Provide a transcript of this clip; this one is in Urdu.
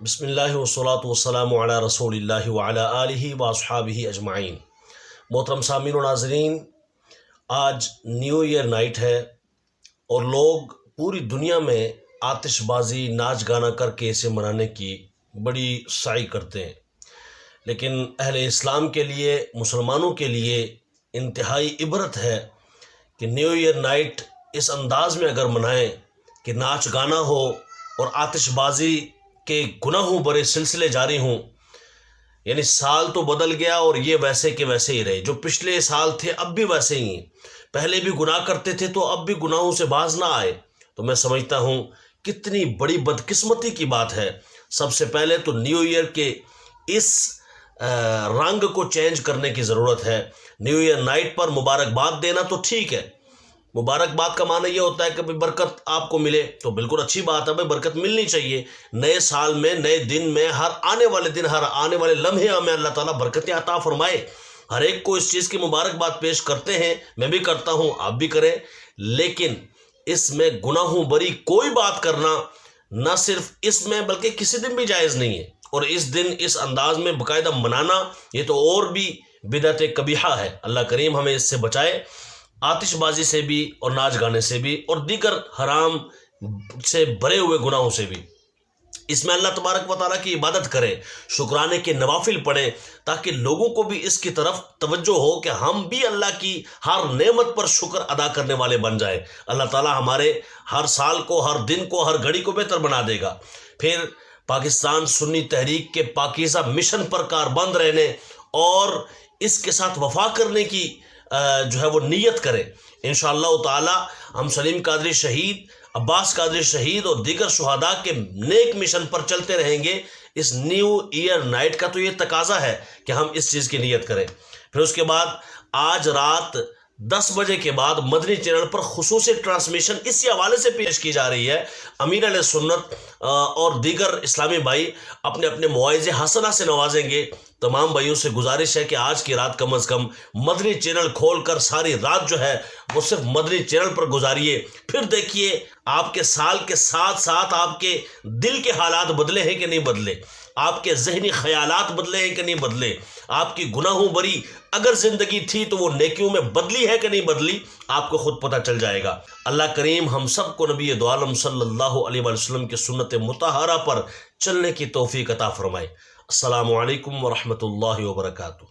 بسم اللہ والصلاة والسلام علی رسول اللہ وعلی آلہ واصحابہ اجمعین۔ محترم سامعین و ناظرین، آج نیو ایئر نائٹ ہے اور لوگ پوری دنیا میں آتش بازی ناچ گانا کر کے اسے منانے کی بڑی سعی کرتے ہیں، لیکن اہل اسلام کے لیے، مسلمانوں کے لیے انتہائی عبرت ہے کہ نیو ایئر نائٹ اس انداز میں اگر منائیں کہ ناچ گانا ہو اور آتش بازی کے گناہوں برے سلسلے جاری ہوں، یعنی سال تو بدل گیا اور یہ ویسے کے ویسے ہی رہے، جو پچھلے سال تھے اب بھی ویسے ہی ہیں، پہلے بھی گناہ کرتے تھے تو اب بھی گناہوں سے باز نہ آئے، تو میں سمجھتا ہوں کتنی بڑی بدقسمتی کی بات ہے۔ سب سے پہلے تو نیو ایئر کے اس رنگ کو چینج کرنے کی ضرورت ہے۔ نیو ایئر نائٹ پر مبارکباد دینا تو ٹھیک ہے، مبارکباد کا معنی یہ ہوتا ہے کہ برکت آپ کو ملے، تو بالکل اچھی بات ہے، برکت ملنی چاہیے۔ نئے سال میں، نئے دن میں، ہر آنے والے دن، ہر آنے والے لمحے ہمیں اللہ تعالیٰ برکتیں عطا فرمائے۔ ہر ایک کو اس چیز کی مبارکباد پیش کرتے ہیں، میں بھی کرتا ہوں، آپ بھی کریں، لیکن اس میں گناہوں بری کوئی بات کرنا نہ صرف اس میں بلکہ کسی دن بھی جائز نہیں ہے، اور اس دن اس انداز میں باقاعدہ منانا یہ تو اور بھی بدعت قبیحہ ہے۔ اللہ کریم ہمیں اس سے بچائے، آتش بازی سے بھی اور ناچ گانے سے بھی اور دیگر حرام سے بھرے ہوئے گناہوں سے بھی۔ اس میں اللہ تبارک و تعالیٰ کی عبادت کریں، شکرانے کے نوافل پڑھیں، تاکہ لوگوں کو بھی اس کی طرف توجہ ہو کہ ہم بھی اللہ کی ہر نعمت پر شکر ادا کرنے والے بن جائیں۔ اللہ تعالیٰ ہمارے ہر سال کو، ہر دن کو، ہر گھڑی کو بہتر بنا دے گا۔ پھر پاکستان سنی تحریک کے پاکیزہ مشن پر کاربند رہنے اور اس کے ساتھ وفا کرنے کی جو ہے وہ نیت کریں۔ انشاءاللہ تعالی ہم سلیم قادری شہید، عباس قادری شہید اور دیگر شہداء کے نیک مشن پر چلتے رہیں گے۔ اس نیو ایئر نائٹ کا تو یہ تقاضا ہے کہ ہم اس چیز کی نیت کریں۔ پھر اس کے بعد آج رات 10 بجے کے بعد مدنی چینل پر خصوصی ٹرانسمیشن اسی حوالے سے پیش کی جا رہی ہے۔ امیر علیہ سنت اور دیگر اسلامی بھائی اپنے اپنے مواعظ حسنہ سے نوازیں گے۔ تمام بھائیوں سے گزارش ہے کہ آج کی رات کم از کم مدنی چینل کھول کر ساری رات جو ہے وہ صرف مدنی چینل پر گزاریے۔ پھر دیکھیے آپ کے سال کے ساتھ ساتھ آپ کے دل کے حالات بدلے ہیں کہ نہیں بدلے، آپ کے ذہنی خیالات بدلے ہیں کہ نہیں بدلے، آپ کی گناہوں بری اگر زندگی تھی تو وہ نیکیوں میں بدلی ہے کہ نہیں بدلی، آپ کو خود پتہ چل جائے گا۔ اللہ کریم ہم سب کو نبی دو عالم صلی اللہ علیہ وسلم کے سنت مطہرہ پر چلنے کی توفیق عطا فرمائے۔ السلام علیکم ورحمۃ اللہ وبرکاتہ۔